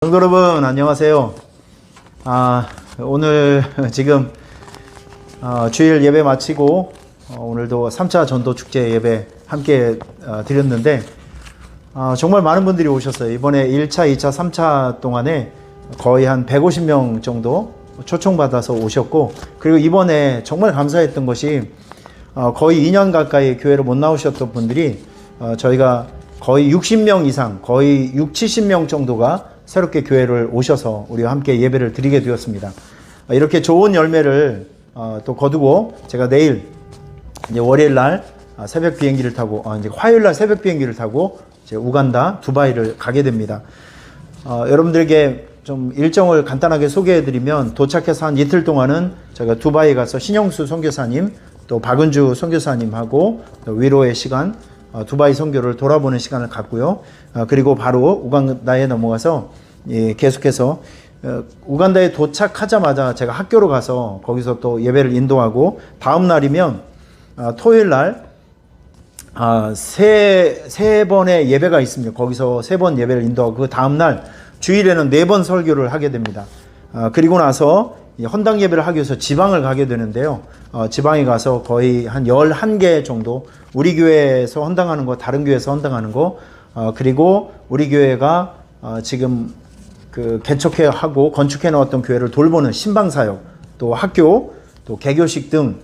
성도 여러분 안녕하세요. 오늘 지금 주일 예배 마치고 오늘도 3차 전도 축제 예배 함께 드렸는데 정말 많은 분들이 오셨어요. 이번에 1차, 2차, 3차 동안에 거의 한 150명 정도 초청받아서 오셨고, 그리고 이번에 정말 감사했던 것이 거의 2년 가까이 교회를 못 나오셨던 분들이 저희가 거의 60명 이상, 거의 6, 70명 정도가 새롭게 교회를 오셔서 우리와 함께 예배를 드리게 되었습니다. 이렇게 좋은 열매를 또 거두고 제가 내일 이제 월요일 날 새벽 비행기를 타고 이제 화요일 날 새벽 비행기를 타고 이제 우간다, 두바이를 가게 됩니다. 여러분들에게 좀 일정을 간단하게 소개해드리면, 도착해서 한 이틀 동안은 저희가 두바이 가서 신영수 선교사님, 또 박은주 선교사님하고 위로의 시간, 두바이 선교를 돌아보는 시간을 갖고요. 그리고 바로 우간다에 넘어가서 계속해서 우간다에 도착하자마자 제가 학교로 가서 거기서 또 예배를 인도하고, 다음 날이면 토요일 날 세 번의 예배가 있습니다. 거기서 3번 예배를 인도하고, 그 다음 날 주일에는 4번 설교를 하게 됩니다. 그리고 나서 헌당 예배를 하기 위해서 지방을 가게 되는데요. 지방에 가서 거의 한 11개 정도, 우리 교회에서 헌당하는 거, 다른 교회에서 헌당하는 거, 그리고 우리 교회가 지금 그 개척해 하고 건축해 놓았던 교회를 돌보는 신방사역, 또 학교, 또 개교식 등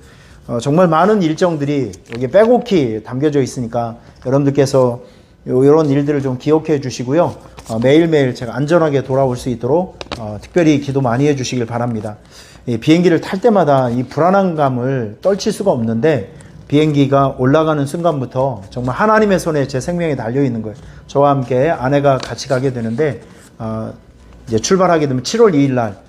정말 많은 일정들이 여기 빼곡히 담겨져 있으니까 여러분들께서 이런 일들을 좀 기억해 주시고요. 매일매일 제가 안전하게 돌아올 수 있도록 특별히 기도 많이 해 주시길 바랍니다. 비행기를 탈 때마다 이 불안한 감을 떨칠 수가 없는데, 비행기가 올라가는 순간부터 정말 하나님의 손에 제 생명이 달려 있는 거예요. 저와 함께 아내가 같이 가게 되는데, 이제 출발하게 되면 7월 2일 날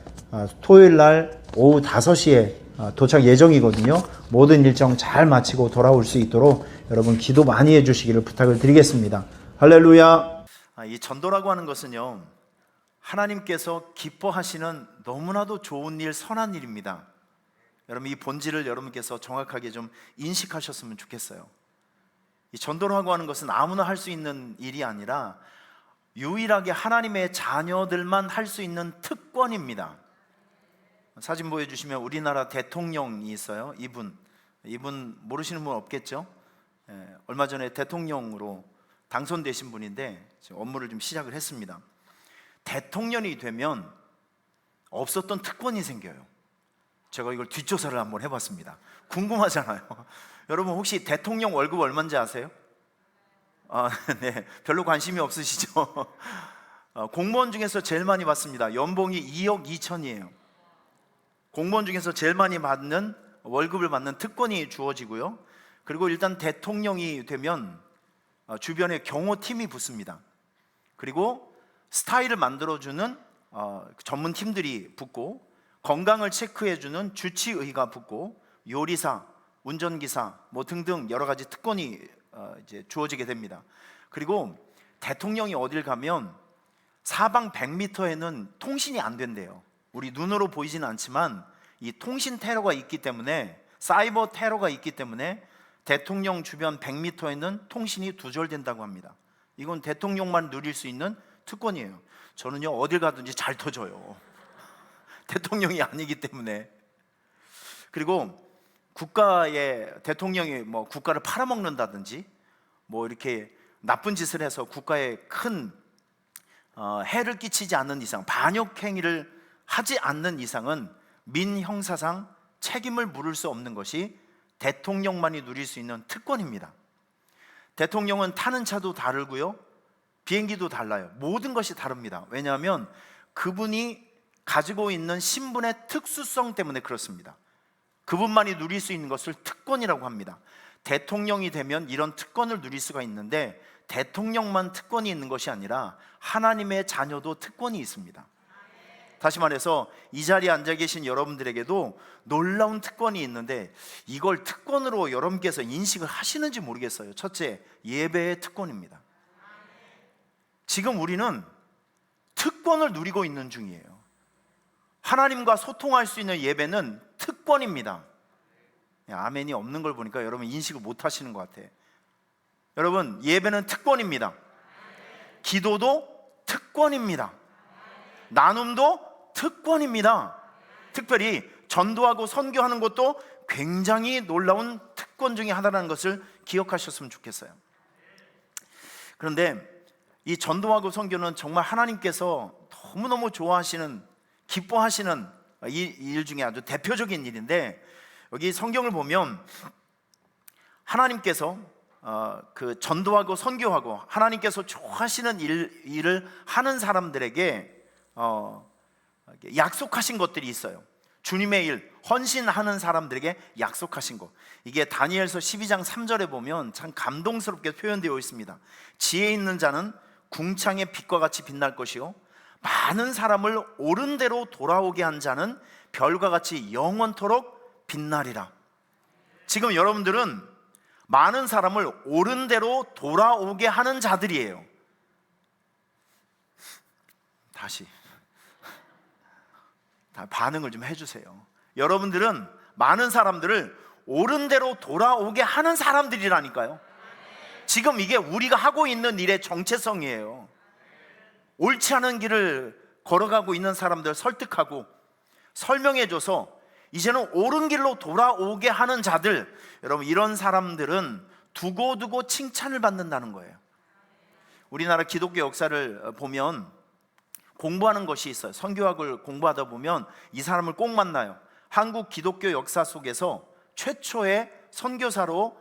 토요일 날 오후 5시에 도착 예정이거든요. 모든 일정 잘 마치고 돌아올 수 있도록 여러분 기도 많이 해주시기를 부탁을 드리겠습니다. 할렐루야. 이 전도라고 하는 것은요, 하나님께서 기뻐하시는 너무나도 좋은 일, 선한 일입니다. 여러분, 이 본질을 여러분께서 정확하게 좀 인식하셨으면 좋겠어요. 이 전도라고 하는 것은 아무나 할 수 있는 일이 아니라 유일하게 하나님의 자녀들만 할 수 있는 특권입니다. 사진 보여주시면 우리나라 대통령이 있어요. 이분 모르시는 분 없겠죠? 얼마 전에 대통령으로 당선되신 분인데 업무를 좀 시작을 했습니다. 대통령이 되면 없었던 특권이 생겨요. 제가 이걸 뒷조사를 한번 해봤습니다. 궁금하잖아요. 여러분 혹시 대통령 월급 얼마인지 아세요? 네, 별로 관심이 없으시죠? 공무원 중에서 제일 많이 받습니다. 연봉이 2억 2천이에요. 공무원 중에서 제일 많이 받는 월급을 받는 특권이 주어지고요. 그리고 일단 대통령이 되면 주변에 경호팀이 붙습니다. 그리고 스타일을 만들어주는 전문 팀들이 붙고, 건강을 체크해주는 주치의가 붙고, 요리사, 운전기사 뭐 등등 여러 가지 특권이 이제 주어지게 됩니다. 그리고 대통령이 어딜 가면 사방 100m에는 통신이 안 된대요. 우리 눈으로 보이지는 않지만 이 통신 테러가 있기 때문에, 사이버 테러가 있기 때문에 대통령 주변 100m에는 통신이 두절된다고 합니다. 이건 대통령만 누릴 수 있는 특권이에요. 저는요, 어딜 가든지 잘 터져요. 대통령이 아니기 때문에. 그리고 국가의 대통령이 뭐 국가를 팔아먹는다든지 뭐 이렇게 나쁜 짓을 해서 국가에 큰 해를 끼치지 않는 이상, 반역 행위를 하지 않는 이상은 민형사상 책임을 물을 수 없는 것이 대통령만이 누릴 수 있는 특권입니다. 대통령은 타는 차도 다르고요, 비행기도 달라요. 모든 것이 다릅니다. 왜냐하면 그분이 가지고 있는 신분의 특수성 때문에 그렇습니다. 그분만이 누릴 수 있는 것을 특권이라고 합니다. 대통령이 되면 이런 특권을 누릴 수가 있는데, 대통령만 특권이 있는 것이 아니라 하나님의 자녀도 특권이 있습니다. 다시 말해서 이 자리에 앉아 계신 여러분들에게도 놀라운 특권이 있는데, 이걸 특권으로 여러분께서 인식을 하시는지 모르겠어요. 첫째, 예배의 특권입니다. 지금 우리는 특권을 누리고 있는 중이에요. 하나님과 소통할 수 있는 예배는 특권입니다. 아멘이 없는 걸 보니까 여러분 인식을 못 하시는 것 같아요. 여러분, 예배는 특권입니다. 기도도 특권입니다. 나눔도 특권입니다. 특별히 전도하고 선교하는 것도 굉장히 놀라운 특권 중에 하나라는 것을 기억하셨으면 좋겠어요. 그런데 이 전도하고 선교는 정말 하나님께서 너무너무 좋아하시는, 기뻐하시는 이 일 중에 아주 대표적인 일인데, 여기 성경을 보면 하나님께서 그 전도하고 선교하고 하나님께서 좋아하시는 일을 하는 사람들에게 약속하신 것들이 있어요. 주님의 일, 헌신하는 사람들에게 약속하신 것. 이게 다니엘서 12장 3절에 보면 참 감동스럽게 표현되어 있습니다. 지혜 있는 자는 궁창의 빛과 같이 빛날 것이요, 많은 사람을 옳은 대로 돌아오게 한 자는 별과 같이 영원토록 빛나리라. 지금 여러분들은 많은 사람을 옳은 대로 돌아오게 하는 자들이에요. 다시 반응을 좀 해주세요. 여러분들은 많은 사람들을 옳은 대로 돌아오게 하는 사람들이라니까요. 지금 이게 우리가 하고 있는 일의 정체성이에요. 옳지 않은 길을 걸어가고 있는 사람들 설득하고 설명해줘서 이제는 옳은 길로 돌아오게 하는 자들, 여러분 이런 사람들은 두고두고 칭찬을 받는다는 거예요. 우리나라 기독교 역사를 보면 공부하는 것이 있어요. 선교학을 공부하다 보면 이 사람을 꼭 만나요. 한국 기독교 역사 속에서 최초의 선교사로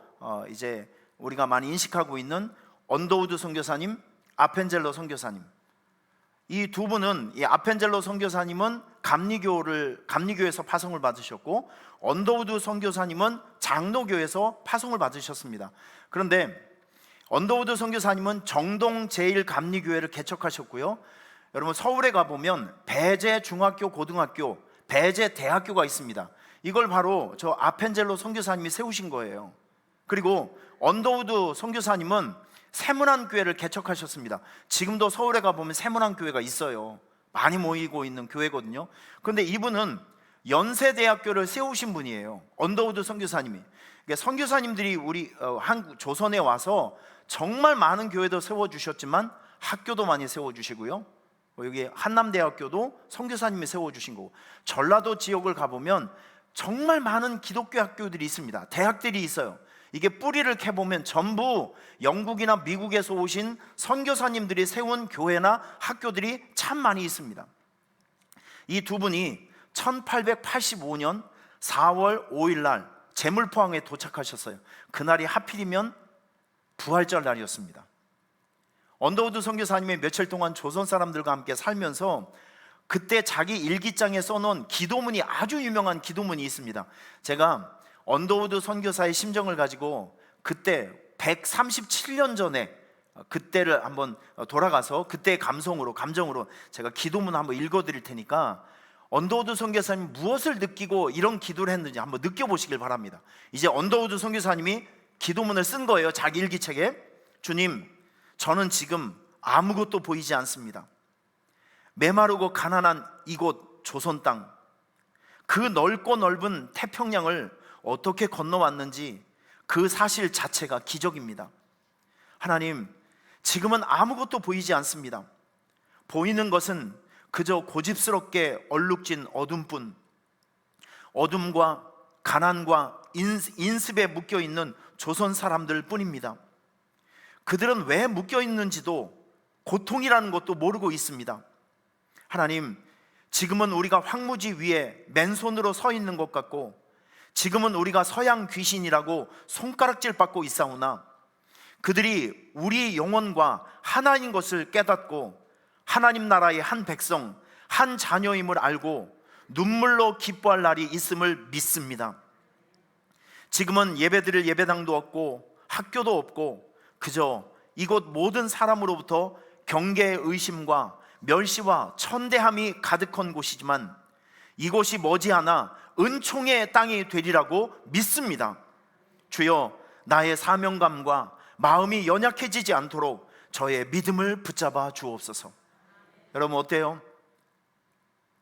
이제 우리가 많이 인식하고 있는 언더우드 선교사님, 아펜젤러 선교사님, 이 두 분은, 이 아펜젤러 선교사님은 감리교에서 파송을 받으셨고, 언더우드 선교사님은 장로교에서 파송을 받으셨습니다. 그런데 언더우드 선교사님은 정동 제1감리교회를 개척하셨고요, 여러분 서울에 가보면 배재 중학교, 고등학교, 배재 대학교가 있습니다. 이걸 바로 저 아펜젤러 선교사님이 세우신 거예요. 그리고 언더우드 선교사님은 세문안교회를 개척하셨습니다. 지금도 서울에 가보면 세문안교회가 있어요. 많이 모이고 있는 교회거든요. 그런데 이분은 연세대학교를 세우신 분이에요. 언더우드 선교사님이. 그러니까 선교사님들이 우리 한국 조선에 와서 정말 많은 교회도 세워주셨지만 학교도 많이 세워주시고요, 여기 한남대학교도 선교사님이 세워주신 거고, 전라도 지역을 가보면 정말 많은 기독교 학교들이 있습니다. 대학들이 있어요. 이게 뿌리를 캐보면 전부 영국이나 미국에서 오신 선교사님들이 세운 교회나 학교들이 참 많이 있습니다. 이 두 분이 1885년 4월 5일 날 제물포항에 도착하셨어요. 그날이 하필이면 부활절 날이었습니다. 언더우드 선교사님이 며칠 동안 조선 사람들과 함께 살면서 그때 자기 일기장에 써놓은 기도문이, 아주 유명한 기도문이 있습니다. 제가 언더우드 선교사의 심정을 가지고 그때 137년 전에 그때를 한번 돌아가서 그때의 감정으로 제가 기도문 한번 읽어드릴 테니까 언더우드 선교사님이 무엇을 느끼고 이런 기도를 했는지 한번 느껴보시길 바랍니다. 이제 언더우드 선교사님이 기도문을 쓴 거예요. 자기 일기책에. 주님, 저는 지금 아무것도 보이지 않습니다. 메마르고 가난한 이곳 조선 땅, 그 넓고 넓은 태평양을 어떻게 건너왔는지 그 사실 자체가 기적입니다. 하나님, 지금은 아무것도 보이지 않습니다. 보이는 것은 그저 고집스럽게 얼룩진 어둠뿐, 어둠과 가난과 인습에 묶여있는 조선 사람들 뿐입니다. 그들은 왜 묶여있는지도, 고통이라는 것도 모르고 있습니다. 하나님, 지금은 우리가 황무지 위에 맨손으로 서 있는 것 같고, 지금은 우리가 서양 귀신이라고 손가락질 받고 있사오나, 그들이 우리 영혼과 하나인 것을 깨닫고 하나님 나라의 한 백성, 한 자녀임을 알고 눈물로 기뻐할 날이 있음을 믿습니다. 지금은 예배드릴 예배당도 없고 학교도 없고 그저 이곳 모든 사람으로부터 경계의 의심과 멸시와 천대함이 가득한 곳이지만 이곳이 머지않아 은총의 땅이 되리라고 믿습니다. 주여, 나의 사명감과 마음이 연약해지지 않도록 저의 믿음을 붙잡아 주옵소서. 여러분 어때요?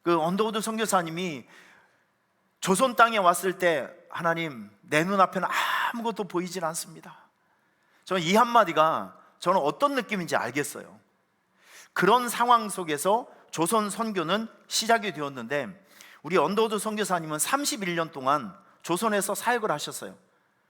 그 언더우드 선교사님이 조선 땅에 왔을 때, 하나님, 내 눈앞에는 아무것도 보이질 않습니다. 저는 이 한마디가 저는 어떤 느낌인지 알겠어요. 그런 상황 속에서 조선 선교는 시작이 되었는데, 우리 언더우드 선교사님은 31년 동안 조선에서 사역을 하셨어요.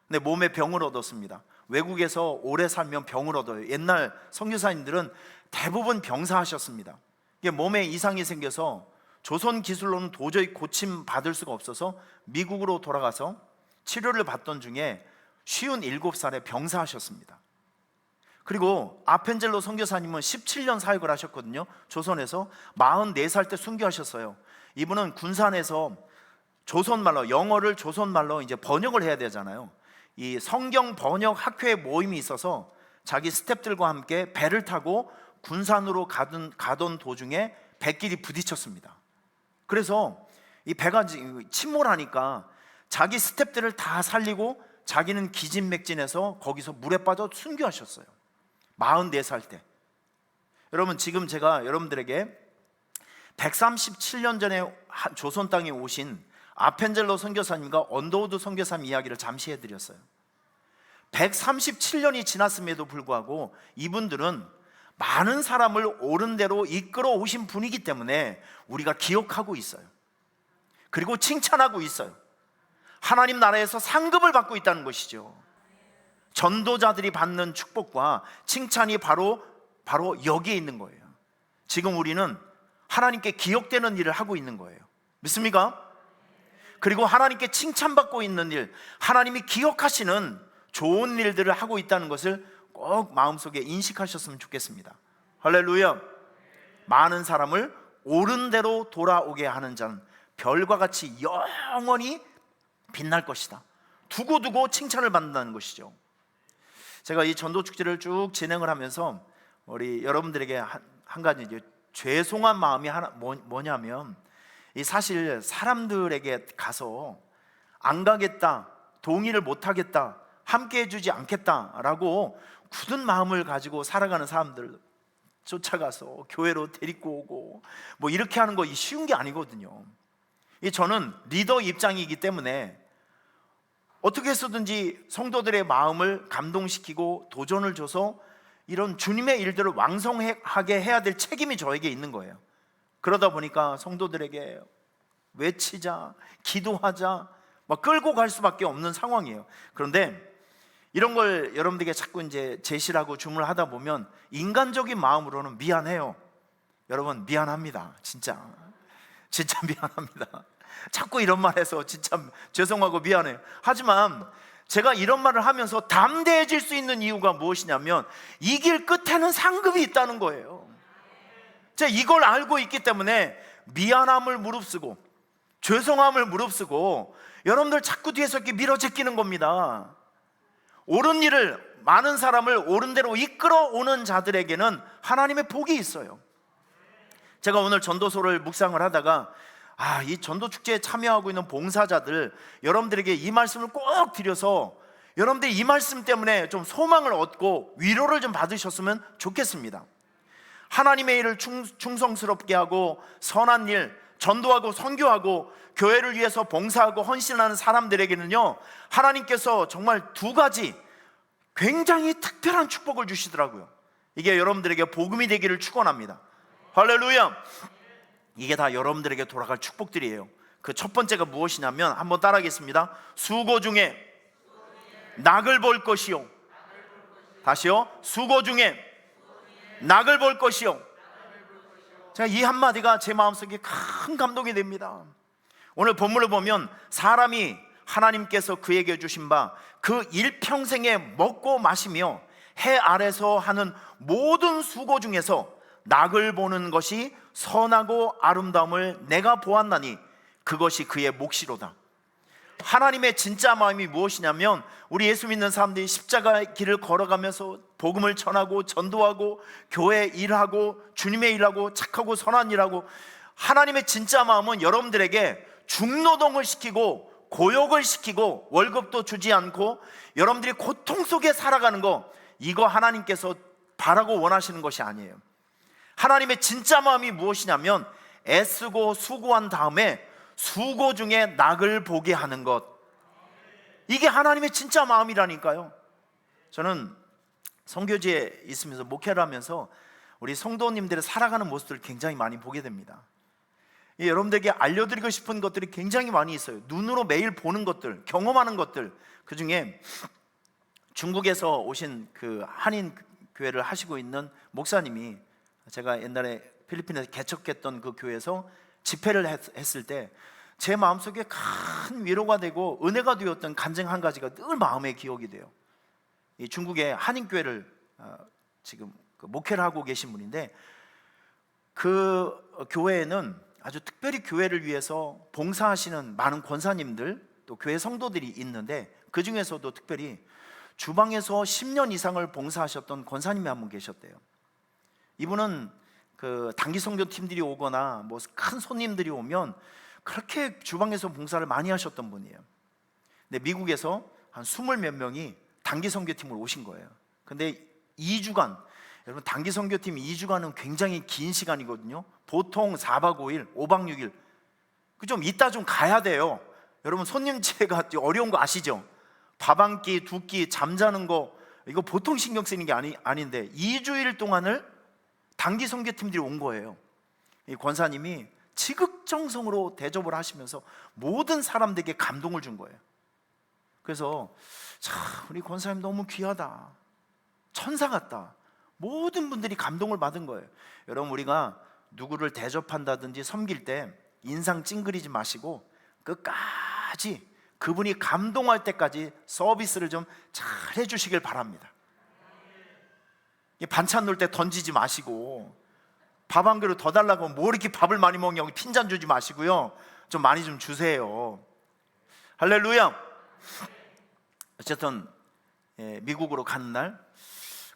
근데 몸에 병을 얻었습니다. 외국에서 오래 살면 병을 얻어요. 옛날 선교사님들은 대부분 병사하셨습니다. 이게 몸에 이상이 생겨서 조선 기술로는 도저히 고침 받을 수가 없어서 미국으로 돌아가서 치료를 받던 중에 57살에 병사하셨습니다. 그리고 아펜젤로 선교사님은 17년 사역을 하셨거든요. 조선에서 44살 때 순교하셨어요. 이분은 군산에서 조선말로, 영어를 조선말로 이제 번역을 해야 되잖아요. 이 성경 번역 학회에 모임이 있어서 자기 스태프들과 함께 배를 타고 군산으로 가던 도중에 배끼리 부딪혔습니다. 그래서 이 배가 침몰하니까 자기 스태프들을 다 살리고 자기는 기진맥진해서 거기서 물에 빠져 순교하셨어요. 44살 때. 여러분, 지금 제가 여러분들에게 137년 전에 조선 땅에 오신 아펜젤로 선교사님과 언더우드 선교사님 이야기를 잠시 해드렸어요. 137년이 지났음에도 불구하고 이분들은 많은 사람을 옳은 대로 이끌어 오신 분이기 때문에 우리가 기억하고 있어요. 그리고 칭찬하고 있어요. 하나님 나라에서 상급을 받고 있다는 것이죠. 전도자들이 받는 축복과 칭찬이 바로 여기에 있는 거예요. 지금 우리는 하나님께 기억되는 일을 하고 있는 거예요. 믿습니까? 그리고 하나님께 칭찬받고 있는 일, 하나님이 기억하시는 좋은 일들을 하고 있다는 것을 꼭 마음속에 인식하셨으면 좋겠습니다. 할렐루야. 많은 사람을 옳은 대로 돌아오게 하는 자는 별과 같이 영원히 빛날 것이다. 두고두고 칭찬을 받는다는 것이죠. 제가 이 전도축제를 쭉 진행을 하면서 우리 여러분들에게 한 가지 죄송한 마음이 하나 뭐냐면, 이 사실 사람들에게 가서 안 가겠다, 동의를 못 하겠다, 함께 해주지 않겠다라고 굳은 마음을 가지고 살아가는 사람들 쫓아가서 교회로 데리고 오고 뭐 이렇게 하는 거 쉬운 게 아니거든요. 저는 리더 입장이기 때문에 어떻게 해서든지 성도들의 마음을 감동시키고 도전을 줘서 이런 주님의 일들을 왕성하게 해야 될 책임이 저에게 있는 거예요. 그러다 보니까 성도들에게 외치자, 기도하자, 막 끌고 갈 수밖에 없는 상황이에요. 그런데 이런 걸 여러분들에게 자꾸 이제 제시를 하고 주문을 하다 보면 인간적인 마음으로는 미안해요. 여러분, 미안합니다. 진짜 미안합니다. 자꾸 이런 말 해서 진짜 죄송하고 미안해요. 하지만 제가 이런 말을 하면서 담대해질 수 있는 이유가 무엇이냐면, 이 길 끝에는 상급이 있다는 거예요. 제가 이걸 알고 있기 때문에 미안함을 무릅쓰고 죄송함을 무릅쓰고 여러분들 자꾸 뒤에서 이렇게 밀어제끼는 겁니다. 옳은 일을, 많은 사람을 옳은 대로 이끌어 오는 자들에게는 하나님의 복이 있어요. 제가 오늘 전도서를 묵상을 하다가 이 전도축제에 참여하고 있는 봉사자들, 여러분들에게 이 말씀을 꼭 드려서 여러분들이 이 말씀 때문에 좀 소망을 얻고 위로를 좀 받으셨으면 좋겠습니다. 하나님의 일을 충성스럽게 하고 선한 일, 전도하고 선교하고 교회를 위해서 봉사하고 헌신하는 사람들에게는요, 하나님께서 정말 두 가지 굉장히 특별한 축복을 주시더라고요. 이게 여러분들에게 복음이 되기를 축원합니다. 할렐루야. 이게 다 여러분들에게 돌아갈 축복들이에요. 그 첫 번째가 무엇이냐면, 한번 따라하겠습니다. 수고 중에 낙을 볼 것이요. 다시요. 수고 중에 낙을 볼 것이요. 제가 이 한마디가 제 마음속에 큰 감동이 됩니다. 오늘 본문을 보면 사람이 하나님께서 그에게 주신 바 그 일평생에 먹고 마시며 해 아래서 하는 모든 수고 중에서 낙을 보는 것이 선하고 아름다움을 내가 보았나니 그것이 그의 몫이로다. 하나님의 진짜 마음이 무엇이냐면, 우리 예수 믿는 사람들이 십자가의 길을 걸어가면서 복음을 전하고 전도하고 교회 일하고 주님의 일하고 착하고 선한 일하고, 하나님의 진짜 마음은 여러분들에게 중노동을 시키고 고역을 시키고 월급도 주지 않고 여러분들이 고통 속에 살아가는 거, 이거 하나님께서 바라고 원하시는 것이 아니에요. 하나님의 진짜 마음이 무엇이냐면, 애쓰고 수고한 다음에 수고 중에 낙을 보게 하는 것, 이게 하나님의 진짜 마음이라니까요. 저는 선교지에 있으면서 목회를 하면서 우리 성도님들의 살아가는 모습들을 굉장히 많이 보게 됩니다. 여러분들에게 알려드리고 싶은 것들이 굉장히 많이 있어요. 눈으로 매일 보는 것들, 경험하는 것들. 그 중에 중국에서 오신 그 한인 교회를 하시고 있는 목사님이, 제가 옛날에 필리핀에서 개척했던 그 교회에서 집회를 했을 때 제 마음속에 큰 위로가 되고 은혜가 되었던 간증 한 가지가 늘 마음에 기억이 돼요. 이 중국의 한인 교회를 지금 목회를 하고 계신 분인데, 그 교회에는 아주 특별히 교회를 위해서 봉사하시는 많은 권사님들, 또 교회 성도들이 있는데, 그 중에서도 특별히 주방에서 10년 이상을 봉사하셨던 권사님이 한 분 계셨대요. 이분은 그 단기 선교 팀들이 오거나 뭐 큰 손님들이 오면 그렇게 주방에서 봉사를 많이 하셨던 분이에요. 근데 미국에서 한 20몇 명이 단기 선교팀으로 오신 거예요. 근데 2주간, 여러분 단기 선교팀 2주간은 굉장히 긴 시간이거든요. 보통 4박 5일, 5박 6일. 그 좀 이따 좀 가야 돼요. 여러분 손님체가 어려운 거 아시죠? 밥 한 끼, 두 끼, 잠자는 거, 이거 보통 신경 쓰는 게 아닌데 2주일 동안을 단기 선교팀들이 온 거예요. 이 권사님이 지극정성으로 대접을 하시면서 모든 사람들에게 감동을 준 거예요. 그래서 참 우리 권사님 너무 귀하다, 천사 같다, 모든 분들이 감동을 받은 거예요. 여러분 우리가 누구를 대접한다든지 섬길 때 인상 찡그리지 마시고 끝까지 그분이 감동할 때까지 서비스를 좀 잘 해주시길 바랍니다. 반찬 놓을 때 던지지 마시고, 밥 한 그릇 더 달라고 하면 뭐 이렇게 밥을 많이 먹냐고 핀잔 주지 마시고요, 좀 많이 좀 주세요. 할렐루야. 어쨌든 미국으로 가는 날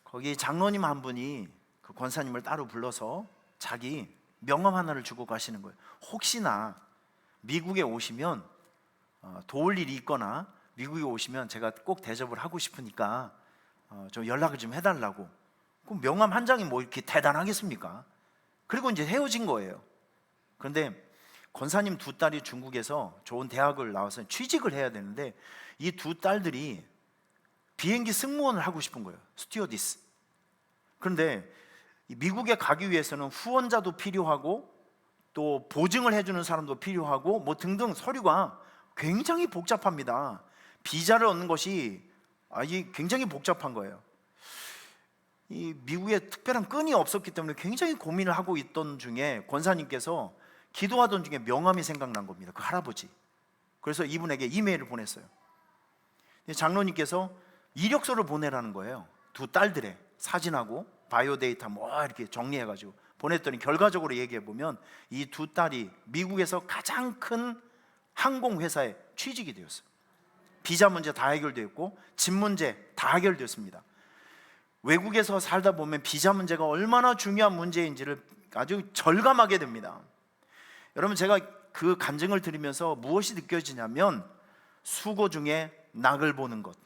거기 장로님 한 분이 그 권사님을 따로 불러서 자기 명함 하나를 주고 가시는 거예요. 혹시나 미국에 오시면 도울 일이 있거나 미국에 오시면 제가 꼭 대접을 하고 싶으니까 좀 연락을 좀 해달라고. 그럼 명함 한 장이 뭐 이렇게 대단하겠습니까? 그리고 이제 헤어진 거예요. 그런데 권사님 두 딸이 중국에서 좋은 대학을 나와서 취직을 해야 되는데 이 두 딸들이 비행기 승무원을 하고 싶은 거예요. 스튜어디스. 그런데 미국에 가기 위해서는 후원자도 필요하고 또 보증을 해주는 사람도 필요하고 뭐 등등 서류가 굉장히 복잡합니다. 비자를 얻는 것이 굉장히 복잡한 거예요. 이 미국에 특별한 끈이 없었기 때문에 굉장히 고민을 하고 있던 중에 권사님께서 기도하던 중에 명함이 생각난 겁니다. 그 할아버지. 그래서 이분에게 이메일을 보냈어요. 장로님께서 이력서를 보내라는 거예요. 두 딸들의 사진하고 바이오 데이터 뭐 이렇게 정리해가지고 보냈더니 결과적으로 얘기해보면 이 두 딸이 미국에서 가장 큰 항공회사에 취직이 되었어요. 비자 문제 다 해결되었고 집 문제 다 해결되었습니다. 외국에서 살다 보면 비자 문제가 얼마나 중요한 문제인지를 아주 절감하게 됩니다. 여러분 제가 그 간증을 들으면서 무엇이 느껴지냐면 수고 중에 낙을 보는 것.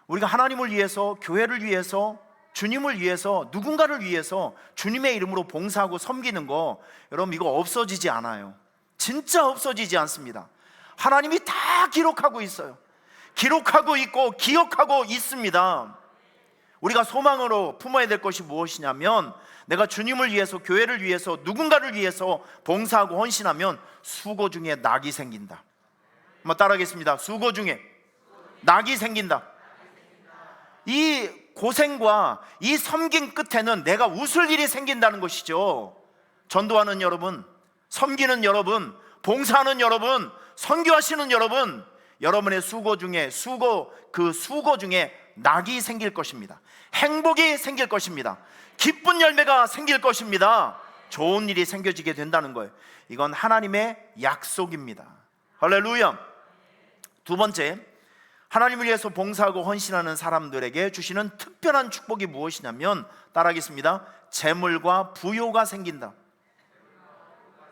우리가 하나님을 위해서, 교회를 위해서, 주님을 위해서, 누군가를 위해서 주님의 이름으로 봉사하고 섬기는 거, 여러분 이거 없어지지 않아요. 진짜 없어지지 않습니다. 하나님이 다 기록하고 있어요. 기록하고 있고 기억하고 있습니다. 우리가 소망으로 품어야 될 것이 무엇이냐면 내가 주님을 위해서, 교회를 위해서, 누군가를 위해서 봉사하고 헌신하면 수고 중에 낙이 생긴다. 한번 따라하겠습니다. 수고 중에 낙이 생긴다. 이 고생과 이 섬김 끝에는 내가 웃을 일이 생긴다는 것이죠. 전도하는 여러분, 섬기는 여러분, 봉사하는 여러분, 선교하시는 여러분, 여러분의 수고 중에 그 수고 중에 낙이 생길 것입니다. 행복이 생길 것입니다. 기쁜 열매가 생길 것입니다. 좋은 일이 생겨지게 된다는 거예요. 이건 하나님의 약속입니다. 할렐루야. 두 번째, 하나님을 위해서 봉사하고 헌신하는 사람들에게 주시는 특별한 축복이 무엇이냐면, 따라하겠습니다. 재물과 부요가 생긴다.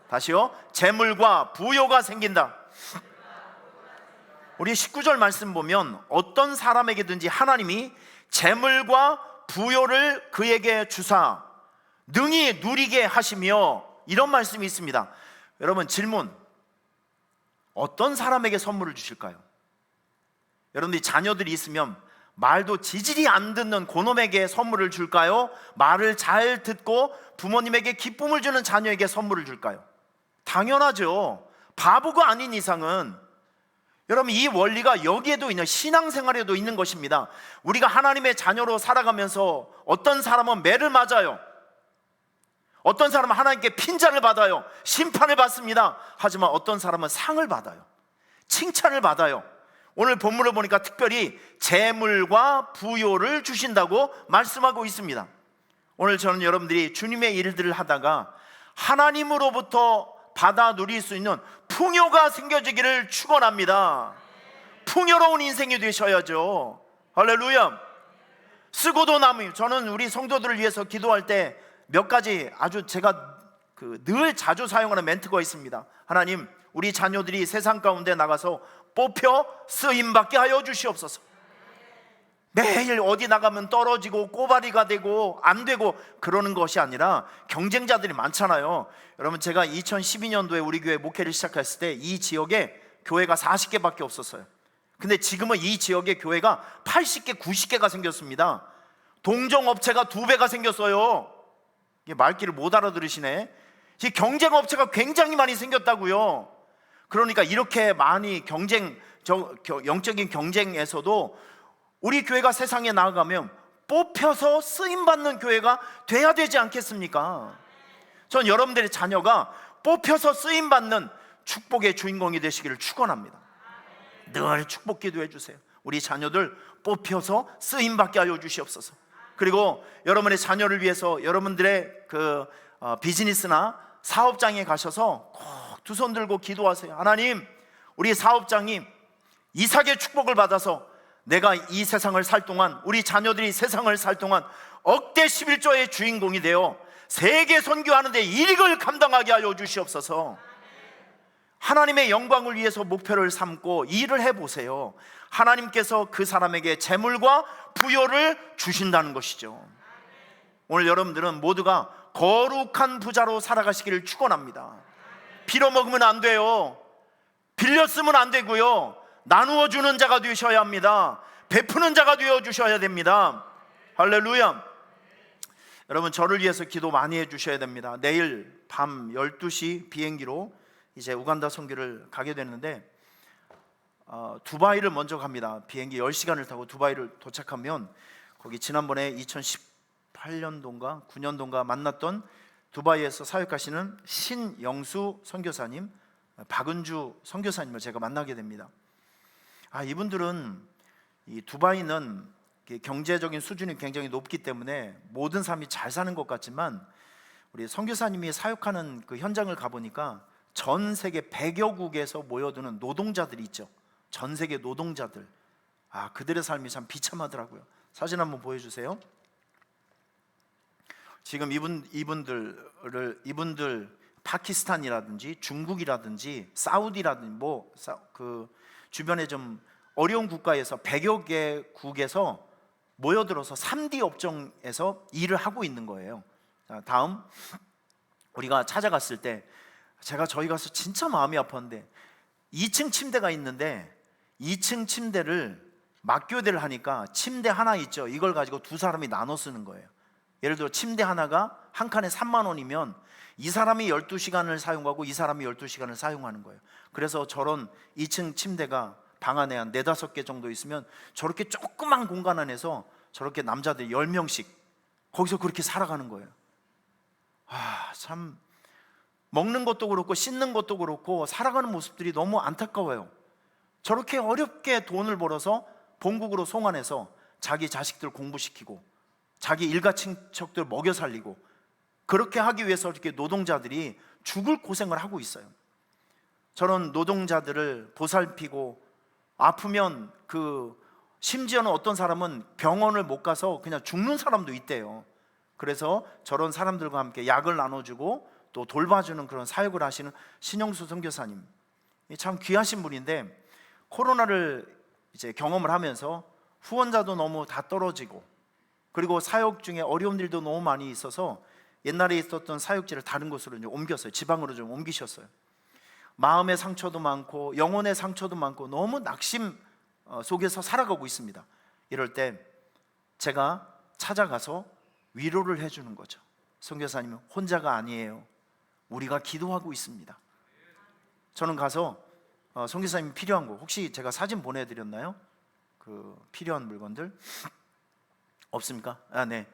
다시요. 재물과 부요가 생긴다. 우리 19절 말씀 보면 어떤 사람에게든지 하나님이 재물과 부요를 그에게 주사 능히 누리게 하시며, 이런 말씀이 있습니다. 여러분 질문, 어떤 사람에게 선물을 주실까요? 여러분들이 자녀들이 있으면 말도 지질이 안 듣는 고놈에게 선물을 줄까요? 말을 잘 듣고 부모님에게 기쁨을 주는 자녀에게 선물을 줄까요? 당연하죠. 바보가 아닌 이상은. 여러분, 이 원리가 여기에도 있는, 신앙생활에도 있는 것입니다. 우리가 하나님의 자녀로 살아가면서 어떤 사람은 매를 맞아요. 어떤 사람은 하나님께 핀잔을 받아요. 심판을 받습니다. 하지만 어떤 사람은 상을 받아요. 칭찬을 받아요. 오늘 본문을 보니까 특별히 재물과 부요를 주신다고 말씀하고 있습니다. 오늘 저는 여러분들이 주님의 일들을 하다가 하나님으로부터 받아 누릴 수 있는 풍요가 생겨지기를 축원합니다. 풍요로운 인생이 되셔야죠. 할렐루야. 쓰고도 남으요. 저는 우리 성도들을 위해서 기도할 때 몇 가지 아주 제가 늘 자주 사용하는 멘트가 있습니다. 하나님, 우리 자녀들이 세상 가운데 나가서 뽑혀 쓰임받게 하여 주시옵소서. 매일 어디 나가면 떨어지고 꼬바리가 되고 안 되고 그러는 것이 아니라 경쟁자들이 많잖아요. 여러분, 제가 2012년도에 우리 교회 목회를 시작했을 때 이 지역에 교회가 40개밖에 없었어요. 근데 지금은 이 지역에 교회가 80개, 90개가 생겼습니다. 동종업체가 2배가 생겼어요. 이게 말귀를 못 알아들으시네. 이 경쟁업체가 굉장히 많이 생겼다고요. 그러니까 이렇게 많이 영적인 경쟁에서도 우리 교회가 세상에 나아가면 뽑혀서 쓰임받는 교회가 돼야 되지 않겠습니까? 전 여러분들의 자녀가 뽑혀서 쓰임받는 축복의 주인공이 되시기를 축원합니다. 늘 축복 기도해 주세요. 우리 자녀들 뽑혀서 쓰임받게 하여 주시옵소서. 그리고 여러분의 자녀를 위해서 여러분들의 비즈니스나 사업장에 가셔서 꼭 두 손 들고 기도하세요. 하나님, 우리 사업장이 이삭의 축복을 받아서 내가 이 세상을 살 동안, 우리 자녀들이 세상을 살 동안 억대 11조의 주인공이 되어 세계 선교하는데 일익을 감당하게 하여 주시옵소서. 하나님의 영광을 위해서 목표를 삼고 일을 해보세요. 하나님께서 그 사람에게 재물과 부요를 주신다는 것이죠. 오늘 여러분들은 모두가 거룩한 부자로 살아가시기를 축원합니다. 빌어먹으면 안 돼요. 빌려 쓰면 안 되고요. 나누어 주는 자가 되셔야 합니다. 베푸는 자가 되어 주셔야 됩니다. 할렐루야. 여러분, 저를 위해서 기도 많이 해 주셔야 됩니다. 내일 밤 12시 비행기로 이제 우간다 선교를 가게 되는데 두바이를 먼저 갑니다. 비행기 10시간을 타고 두바이를 도착하면 거기 지난번에 2018년도인가 9년도인가 만났던 두바이에서 사역하시는 신영수 선교사님, 박은주 선교사님을 제가 만나게 됩니다. 이분들은 이 두바이는 경제적인 수준이 굉장히 높기 때문에 모든 사람이 잘 사는 것 같지만 우리 선교사님이 사역하는 그 현장을 가보니까 전 세계 100여 국에서 모여드는 노동자들이 있죠. 전 세계 노동자들, 그들의 삶이 참 비참하더라고요. 사진 한번 보여주세요. 지금 이분들 파키스탄이라든지 중국이라든지 사우디라든지 주변에 좀 어려운 국가에서 100여 개국에서 모여들어서 3D 업종에서 일을 하고 있는 거예요. 다음, 우리가 찾아갔을 때 저희 가서 진짜 마음이 아팠는데 2층 침대가 있는데 2층 침대를 맞교대를 하니까 침대 하나 있죠. 이걸 가지고 두 사람이 나눠 쓰는 거예요. 예를 들어 침대 하나가 한 칸에 3만 원이면 이 사람이 12시간을 사용하고 이 사람이 12시간을 사용하는 거예요. 그래서 저런 2층 침대가 방 안에 한 4-5개 정도 있으면 저렇게 조그만 공간 안에서 저렇게 남자들 10명씩 거기서 그렇게 살아가는 거예요. 참 먹는 것도 그렇고 씻는 것도 그렇고 살아가는 모습들이 너무 안타까워요. 저렇게 어렵게 돈을 벌어서 본국으로 송환해서 자기 자식들 공부시키고 자기 일가 친척들 먹여 살리고 그렇게 하기 위해서 이렇게 노동자들이 죽을 고생을 하고 있어요. 저런 노동자들을 보살피고 아프면 심지어는 어떤 사람은 병원을 못 가서 그냥 죽는 사람도 있대요. 그래서 저런 사람들과 함께 약을 나눠주고 또 돌봐주는 그런 사역을 하시는 신영수 선교사님, 참 귀하신 분인데 코로나를 이제 경험을 하면서 후원자도 너무 다 떨어지고 그리고 사역 중에 어려운 일도 너무 많이 있어서 옛날에 있었던 사역지를 다른 곳으로 이제 옮겼어요. 지방으로 좀 옮기셨어요. 마음의 상처도 많고 영혼의 상처도 많고 너무 낙심 속에서 살아가고 있습니다. 이럴 때 제가 찾아가서 위로를 해주는 거죠. 선교사님은 혼자가 아니에요. 우리가 기도하고 있습니다. 저는 가서 선교사님이 필요한 거, 혹시 제가 사진 보내드렸나요? 그 필요한 물건들 없습니까? 네.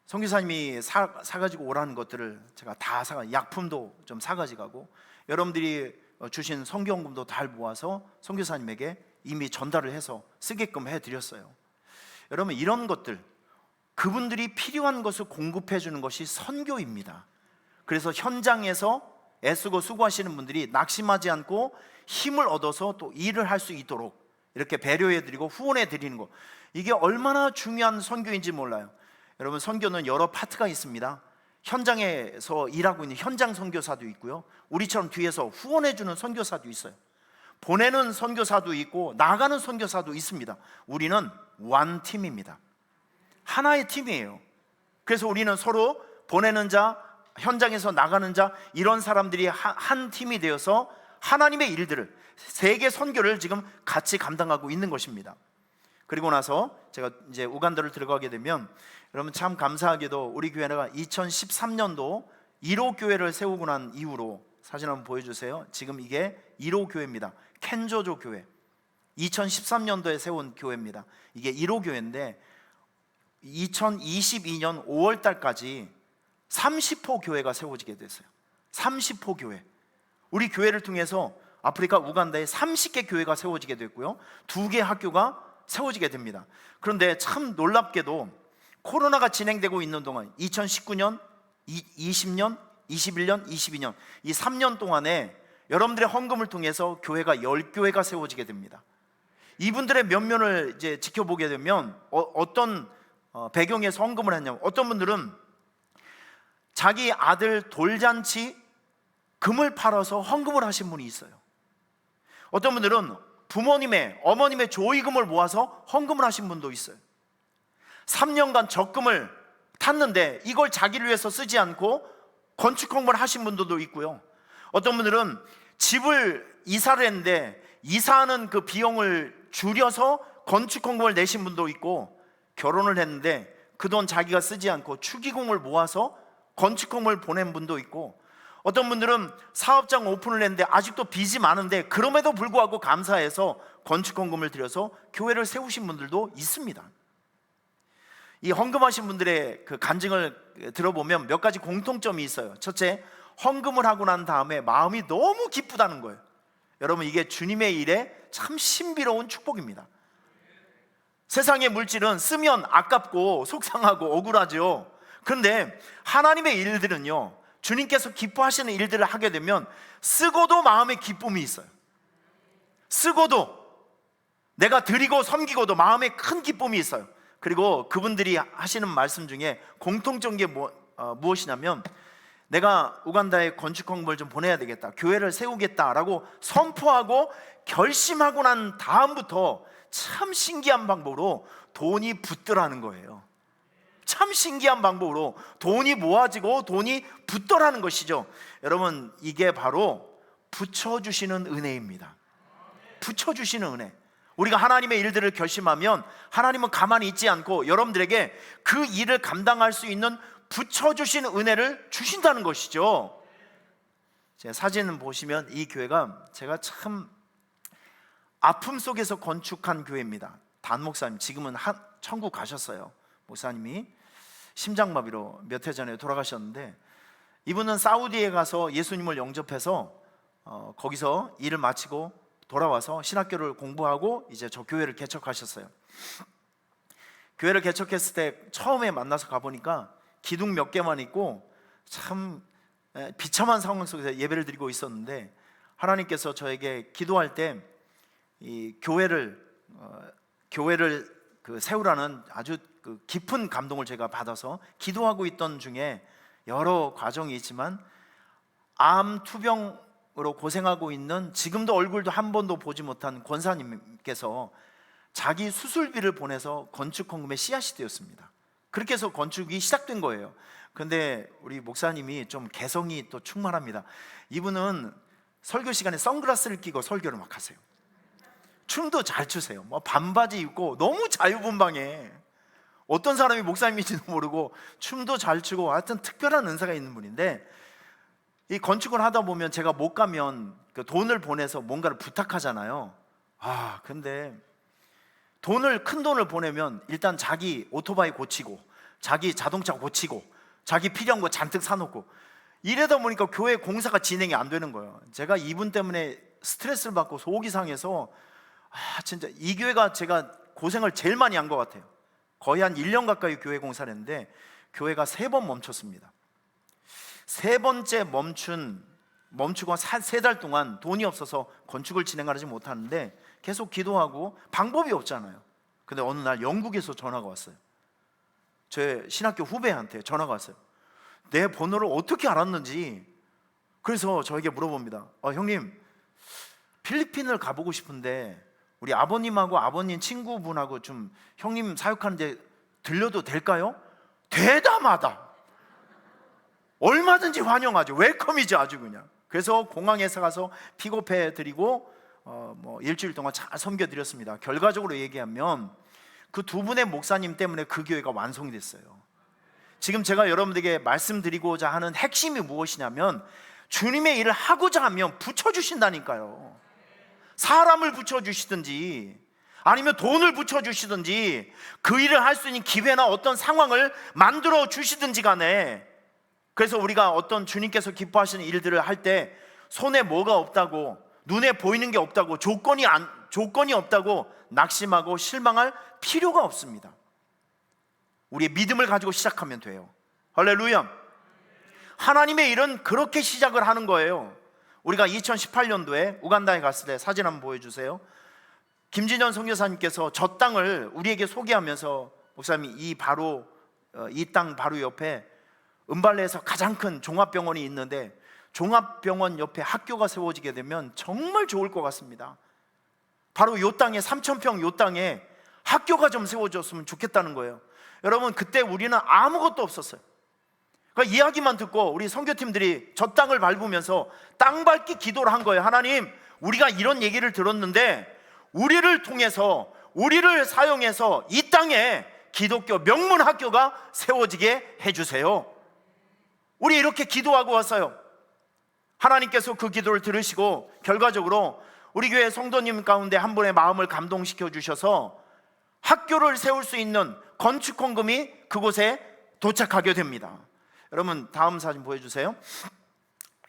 선교사님이 사가지고 오라는 것들을 제가 다 약품도 좀 사가지고 가고, 여러분들이 주신 성경금도 다 모아서 선교사님에게 이미 전달을 해서 쓰게끔 해드렸어요. 여러분, 이런 것들, 그분들이 필요한 것을 공급해 주는 것이 선교입니다. 그래서 현장에서 애쓰고 수고하시는 분들이 낙심하지 않고 힘을 얻어서 또 일을 할 수 있도록 이렇게 배려해 드리고 후원해 드리는 것, 이게 얼마나 중요한 선교인지 몰라요. 여러분, 선교는 여러 파트가 있습니다. 현장에서 일하고 있는 현장 선교사도 있고요, 우리처럼 뒤에서 후원해 주는 선교사도 있어요. 보내는 선교사도 있고 나가는 선교사도 있습니다. 우리는 one 팀입니다. 하나의 팀이에요. 그래서 우리는 서로 보내는 자, 현장에서 나가는 자, 이런 사람들이 한 팀이 되어서 하나님의 일들을, 세계 선교를 지금 같이 감당하고 있는 것입니다. 그리고 나서 제가 이제 우간다를 들어가게 되면, 여러분 참 감사하게도 우리 교회가 2013년도 1호 교회를 세우고 난 이후로, 사진 한번 보여주세요. 지금 이게 1호 교회입니다. 켄조조 교회, 2013년도에 세운 교회입니다. 이게 1호 교회인데 2022년 5월 달까지 30호 교회가 세워지게 됐어요. 30호 교회. 우리 교회를 통해서 아프리카 우간다에 30개 교회가 세워지게 됐고요, 2개 학교가 세워지게 됩니다. 그런데 참 놀랍게도 코로나가 진행되고 있는 동안 2019년, 20년, 21년, 22년 이 3년 동안에 여러분들의 헌금을 통해서 교회가 10교회가 세워지게 됩니다. 이분들의 면면을 이제 지켜보게 되면 어떤 배경에서 헌금을 했냐면, 어떤 분들은 자기 아들 돌잔치 금을 팔아서 헌금을 하신 분이 있어요. 어떤 분들은 부모님의, 어머님의 조의금을 모아서 헌금을 하신 분도 있어요. 3년간 적금을 탔는데 이걸 자기를 위해서 쓰지 않고 건축 헌금을 하신 분들도 있고요, 어떤 분들은 집을 이사를 했는데 이사하는 그 비용을 줄여서 건축 헌금을 내신 분도 있고, 결혼을 했는데 그 돈 자기가 쓰지 않고 축의금을 모아서 건축 헌금을 보낸 분도 있고, 어떤 분들은 사업장 오픈을 했는데 아직도 빚이 많은데 그럼에도 불구하고 감사해서 건축 헌금을 들여서 교회를 세우신 분들도 있습니다. 이 헌금하신 분들의 그 간증을 들어보면 몇 가지 공통점이 있어요. 첫째, 헌금을 하고 난 다음에 마음이 너무 기쁘다는 거예요. 여러분, 이게 주님의 일에 참 신비로운 축복입니다. 세상의 물질은 쓰면 아깝고 속상하고 억울하죠. 그런데 하나님의 일들은요, 주님께서 기뻐하시는 일들을 하게 되면 쓰고도 마음에 기쁨이 있어요. 쓰고도, 내가 드리고 섬기고도 마음에 큰 기쁨이 있어요. 그리고 그분들이 하시는 말씀 중에 공통적인 게 무엇이냐면, 내가 우간다에 건축 헌금을 좀 보내야 되겠다, 교회를 세우겠다라고 선포하고 결심하고 난 다음부터 참 신기한 방법으로 돈이 붙더라는 거예요. 참 신기한 방법으로 돈이 모아지고 돈이 붙더라는 것이죠. 여러분, 이게 바로 붙여주시는 은혜입니다. 붙여주시는 은혜. 우리가 하나님의 일들을 결심하면 하나님은 가만히 있지 않고 여러분들에게 그 일을 감당할 수 있는 붙여주시는 은혜를 주신다는 것이죠. 제 사진을 보시면 이 교회가 제가 참 아픔 속에서 건축한 교회입니다. 단 목사님, 지금은 천국 가셨어요. 목사님이 심장마비로 몇 해 전에 돌아가셨는데, 이분은 사우디에 가서 예수님을 영접해서 거기서 일을 마치고 돌아와서 신학교를 공부하고 이제 저 교회를 개척하셨어요. 교회를 개척했을 때 처음에 만나서 가보니까 기둥 몇 개만 있고 참 비참한 상황 속에서 예배를 드리고 있었는데, 하나님께서 저에게 기도할 때 이 교회를 세우라는 아주 깊은 감동을 제가 받아서 기도하고 있던 중에, 여러 과정이 있지만 암 투병으로 고생하고 있는, 지금도 얼굴도 한 번도 보지 못한 권사님께서 자기 수술비를 보내서 건축 헌금의 씨앗이 되었습니다. 그렇게 해서 건축이 시작된 거예요. 근데 우리 목사님이 좀 개성이 또 충만합니다. 이분은 설교 시간에 선글라스를 끼고 설교를 막 하세요. 춤도 잘 추세요. 뭐 반바지 입고 너무 자유분방해. 어떤 사람이 목사님인지도 모르고 춤도 잘 추고 하여튼 특별한 은사가 있는 분인데, 이 건축을 하다 보면 제가 못 가면 그 돈을 보내서 뭔가를 부탁하잖아요. 근데 큰 돈을 보내면 일단 자기 오토바이 고치고 자기 자동차 고치고 자기 필요한 거 잔뜩 사놓고 이러다 보니까 교회 공사가 진행이 안 되는 거예요. 제가 이분 때문에 스트레스를 받고 속이 상해서 진짜 이 교회가 제가 고생을 제일 많이 한 것 같아요. 거의 한 1년 가까이 교회 공사를 했는데 교회가 3번 멈췄습니다. 3번째 멈추고 3달 동안 돈이 없어서 건축을 진행하지 못하는데 계속 기도하고 방법이 없잖아요. 근데 어느 날 영국에서 전화가 왔어요. 제 신학교 후배한테 전화가 왔어요. 내 번호를 어떻게 알았는지. 그래서 저에게 물어봅니다. 형님, 필리핀을 가보고 싶은데 우리 아버님하고 아버님 친구분하고 좀 형님 사역하는데 들려도 될까요? 대담하다. 얼마든지 환영하죠. 웰컴이죠, 아주 그냥. 그래서 공항에서 가서 픽업해 드리고 일주일 동안 잘 섬겨 드렸습니다. 결과적으로 얘기하면 그 두 분의 목사님 때문에 그 교회가 완성이 됐어요. 지금 제가 여러분들에게 말씀드리고자 하는 핵심이 무엇이냐면, 주님의 일을 하고자 하면 붙여주신다니까요. 사람을 붙여주시든지 아니면 돈을 붙여주시든지 그 일을 할 수 있는 기회나 어떤 상황을 만들어 주시든지 간에, 그래서 우리가 어떤 주님께서 기뻐하시는 일들을 할 때 손에 뭐가 없다고, 눈에 보이는 게 없다고, 조건이 없다고 낙심하고 실망할 필요가 없습니다. 우리의 믿음을 가지고 시작하면 돼요. 할렐루야. 하나님의 일은 그렇게 시작을 하는 거예요. 우리가 2018년도에 우간다에 갔을 때 사진 한번 보여주세요. 김진현 선교사님께서 저 땅을 우리에게 소개하면서, 목사님이 이 땅 바로 옆에 은발레에서 가장 큰 종합병원이 있는데 종합병원 옆에 학교가 세워지게 되면 정말 좋을 것 같습니다. 바로 이 땅에 3,000평 이 땅에 학교가 좀 세워졌으면 좋겠다는 거예요. 여러분, 그때 우리는 아무것도 없었어요. 그러니까 이야기만 듣고 우리 선교팀들이 저 땅을 밟으면서 땅 밟기 기도를 한 거예요. 하나님, 우리가 이런 얘기를 들었는데 우리를 통해서, 우리를 사용해서 이 땅에 기독교 명문 학교가 세워지게 해주세요. 우리 이렇게 기도하고 왔어요. 하나님께서 그 기도를 들으시고 결과적으로 우리 교회 성도님 가운데 한 분의 마음을 감동시켜 주셔서 학교를 세울 수 있는 건축 헌금이 그곳에 도착하게 됩니다. 여러분, 다음 사진 보여주세요.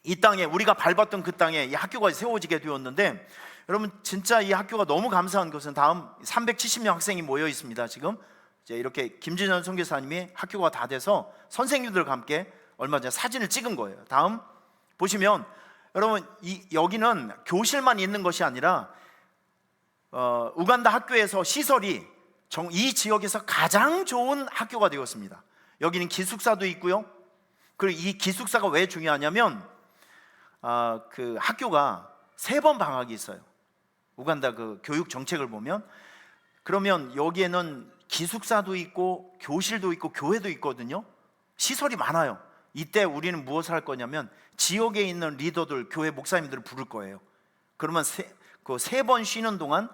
이 땅에, 우리가 밟았던 그 땅에 이 학교가 세워지게 되었는데, 여러분 진짜 이 학교가 너무 감사한 것은 다음 370명 학생이 모여 있습니다. 지금 이제 이렇게 김진현 선교사님이 학교가 다 돼서 선생님들과 함께 얼마 전에 사진을 찍은 거예요. 다음 보시면 여러분, 여기는 교실만 있는 것이 아니라 우간다 학교에서 시설이 이 지역에서 가장 좋은 학교가 되었습니다. 여기는 기숙사도 있고요. 그리고 이 기숙사가 왜 중요하냐면 그 학교가 3번 방학이 있어요. 우간다 그 교육 정책을 보면, 그러면 여기에는 기숙사도 있고 교실도 있고 교회도 있거든요. 시설이 많아요. 이때 우리는 무엇을 할 거냐면 지역에 있는 리더들, 교회 목사님들을 부를 거예요. 그러면 3번 쉬는 동안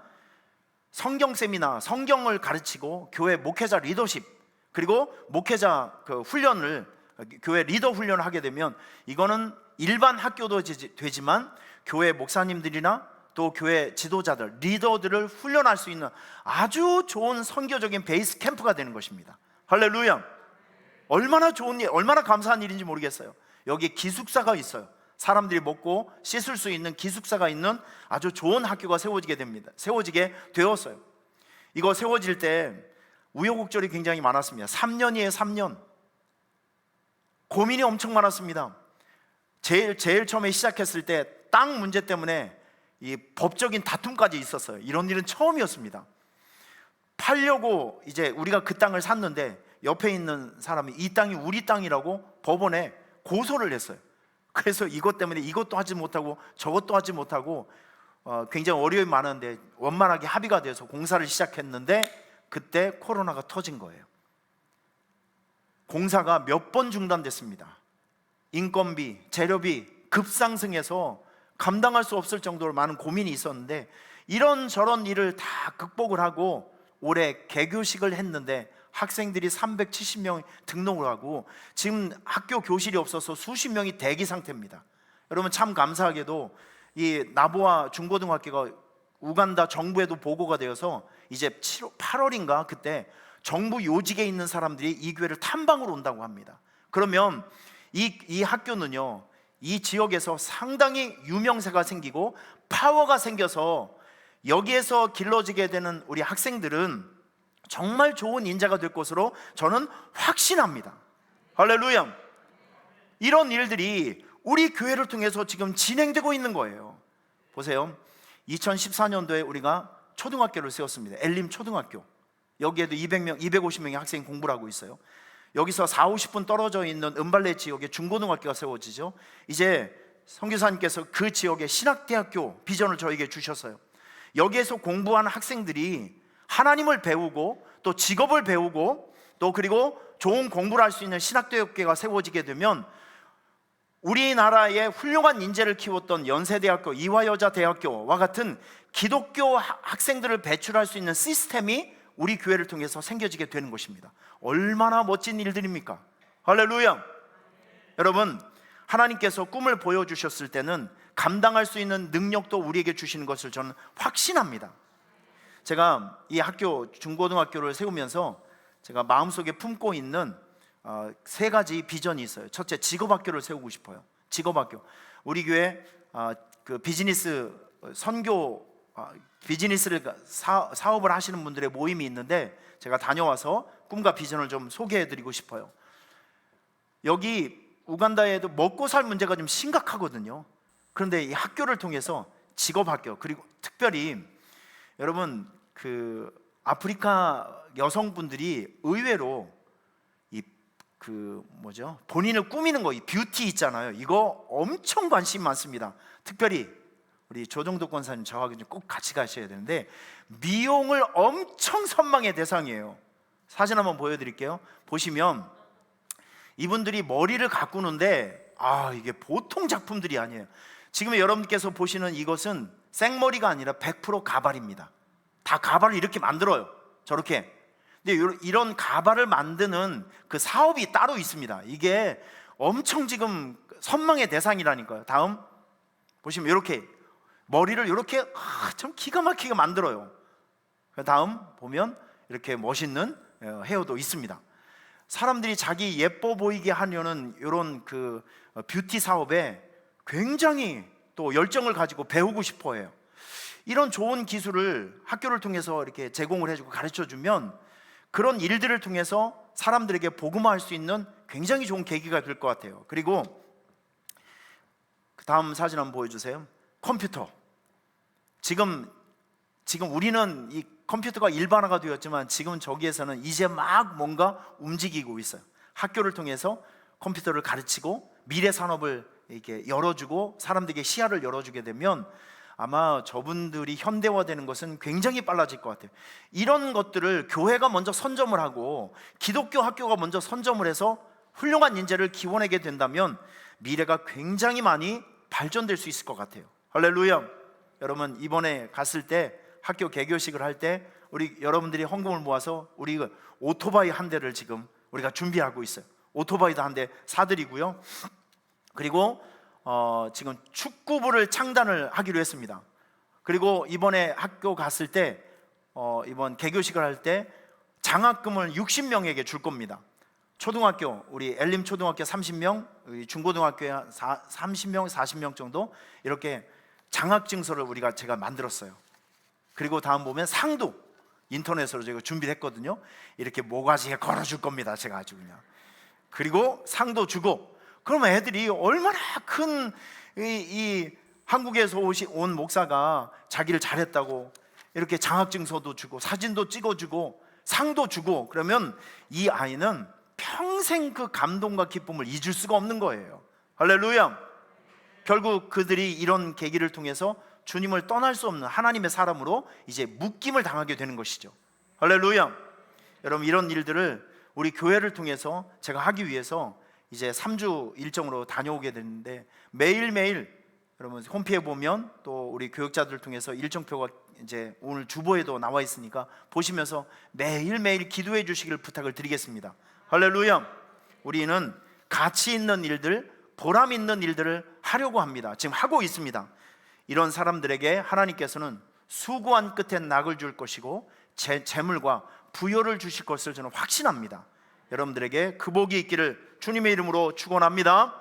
성경 세미나, 성경을 가르치고 교회 목회자 리더십, 그리고 목회자 그 훈련을, 교회 리더 훈련을 하게 되면 이거는 일반 학교도 되지만 교회 목사님들이나 또 교회 지도자들, 리더들을 훈련할 수 있는 아주 좋은 선교적인 베이스 캠프가 되는 것입니다. 할렐루야. 얼마나 좋은 일, 얼마나 감사한 일인지 모르겠어요. 여기 기숙사가 있어요. 사람들이 먹고 씻을 수 있는 기숙사가 있는 아주 좋은 학교가 세워지게 됩니다. 세워지게 되었어요. 이거 세워질 때 우여곡절이 굉장히 많았습니다. 3년이에요. 3년. 고민이 엄청 많았습니다. 제일 처음에 시작했을 때 땅 문제 때문에 이 법적인 다툼까지 있었어요. 이런 일은 처음이었습니다. 팔려고 이제 우리가 그 땅을 샀는데 옆에 있는 사람이 이 땅이 우리 땅이라고 법원에 고소를 했어요. 그래서 이것 때문에 이것도 하지 못하고 저것도 하지 못하고 굉장히 어려움이 많은데 원만하게 합의가 돼서 공사를 시작했는데 그때 코로나가 터진 거예요. 공사가 몇 번 중단됐습니다. 인건비, 재료비 급상승해서 감당할 수 없을 정도로 많은 고민이 있었는데 이런저런 일을 다 극복을 하고 올해 개교식을 했는데 학생들이 370명 등록을 하고 지금 학교 교실이 없어서 수십 명이 대기 상태입니다. 여러분, 참 감사하게도 이 나보아 중고등학교가 우간다 정부에도 보고가 되어서 이제 8월인가 그때 정부 요직에 있는 사람들이 이 교회를 탐방으로 온다고 합니다. 그러면 이 학교는요, 이 지역에서 상당히 유명세가 생기고 파워가 생겨서 여기에서 길러지게 되는 우리 학생들은 정말 좋은 인재가 될 것으로 저는 확신합니다. 할렐루야. 이런 일들이 우리 교회를 통해서 지금 진행되고 있는 거예요. 보세요, 2014년도에 우리가 초등학교를 세웠습니다. 엘림 초등학교. 여기에도 200명, 250명의 학생이 공부를 하고 있어요. 여기서 40-50분 떨어져 있는 은발레 지역에 중고등학교가 세워지죠. 이제 선교사님께서 그 지역에 신학대학교 비전을 저에게 주셨어요. 여기에서 공부하는 학생들이 하나님을 배우고 또 직업을 배우고 또 그리고 좋은 공부를 할 수 있는 신학대학교가 세워지게 되면 우리나라의 훌륭한 인재를 키웠던 연세대학교, 이화여자대학교와 같은 기독교 학생들을 배출할 수 있는 시스템이 우리 교회를 통해서 생겨지게 되는 것입니다. 얼마나 멋진 일들입니까? 할렐루야. 여러분, 하나님께서 꿈을 보여주셨을 때는 감당할 수 있는 능력도 우리에게 주시는 것을 저는 확신합니다. 제가 이 학교, 중고등학교를 세우면서 제가 마음속에 품고 있는 3가지 비전이 있어요. 첫째, 직업학교를 세우고 싶어요. 직업학교. 우리 교회 그 비즈니스 선교, 비즈니스를 사업을 하시는 분들의 모임이 있는데 제가 다녀와서 꿈과 비전을 좀 소개해드리고 싶어요. 여기 우간다에도 먹고 살 문제가 좀 심각하거든요. 그런데 이 학교를 통해서 직업학교, 그리고 특별히 여러분, 그 아프리카 여성분들이 의외로 본인을 꾸미는 거, 이 뷰티 있잖아요. 이거 엄청 관심 많습니다. 특별히 우리 조정덕 권사님 저하고 꼭 같이 가셔야 되는데 미용을 엄청 선망의 대상이에요. 사진 한번 보여드릴게요. 보시면 이분들이 머리를 가꾸는데 이게 보통 작품들이 아니에요. 지금 여러분께서 보시는 이것은 생머리가 아니라 100% 가발입니다. 다 가발을 이렇게 만들어요. 저렇게. 근데 이런 가발을 만드는 그 사업이 따로 있습니다. 이게 엄청 지금 선망의 대상이라니까요. 다음 보시면 이렇게 머리를 이렇게 참 기가 막히게 만들어요. 다음 보면 이렇게 멋있는 헤어도 있습니다. 사람들이 자기 예뻐 보이게 하려는 이런 그 뷰티 사업에 굉장히 또 열정을 가지고 배우고 싶어 해요. 이런 좋은 기술을 학교를 통해서 이렇게 제공을 해주고 가르쳐주면 그런 일들을 통해서 사람들에게 복음화할 수 있는 굉장히 좋은 계기가 될 것 같아요. 그리고 그 다음 사진 한번 보여주세요. 컴퓨터. 지금 우리는 이 컴퓨터가 일반화가 되었지만 지금 저기에서는 이제 막 뭔가 움직이고 있어요. 학교를 통해서 컴퓨터를 가르치고 미래 산업을 이렇게 열어주고 사람들에게 시야를 열어주게 되면 아마 저분들이 현대화되는 것은 굉장히 빨라질 것 같아요. 이런 것들을 교회가 먼저 선점을 하고 기독교 학교가 먼저 선점을 해서 훌륭한 인재를 기원하게 된다면 미래가 굉장히 많이 발전될 수 있을 것 같아요. 할렐루야. 여러분, 이번에 갔을 때 학교 개교식을 할 때 우리 여러분들이 헌금을 모아서 우리 오토바이 한 대를 지금 우리가 준비하고 있어요. 오토바이도 한 대 사드리고요. 그리고 지금 축구부를 창단을 하기로 했습니다. 그리고 이번에 학교 갔을 때 이번 개교식을 할 때 장학금을 60명에게 줄 겁니다. 초등학교, 우리 엘림 초등학교 30명, 우리 중고등학교에 30명, 40명 정도 이렇게 장학증서를 제가 만들었어요. 그리고 다음 보면 상도 인터넷으로 제가 준비를 했거든요. 이렇게 모가지에 걸어줄 겁니다. 제가 아주 그냥. 그리고 상도 주고, 그러면 애들이 얼마나 큰 이 한국에서 온 목사가 자기를 잘했다고 이렇게 장학증서도 주고 사진도 찍어주고 상도 주고, 그러면 이 아이는 평생 그 감동과 기쁨을 잊을 수가 없는 거예요. 할렐루야. 결국 그들이 이런 계기를 통해서 주님을 떠날 수 없는 하나님의 사람으로 이제 묶임을 당하게 되는 것이죠. 할렐루야. 여러분, 이런 일들을 우리 교회를 통해서 제가 하기 위해서 이제 3주 일정으로 다녀오게 됐는데 매일매일 여러분 홈페이지에 보면 또 우리 교육자들 통해서 일정표가 이제 오늘 주보에도 나와 있으니까 보시면서 매일매일 기도해 주시길 부탁을 드리겠습니다. 할렐루야. 우리는 가치 있는 일들, 보람 있는 일들을 하려고 합니다. 지금 하고 있습니다. 이런 사람들에게 하나님께서는 수고한 끝에 낙을 줄 것이고 재물과 부여를 주실 것을 저는 확신합니다. 여러분들에게 그 복이 있기를 주님의 이름으로 축원합니다.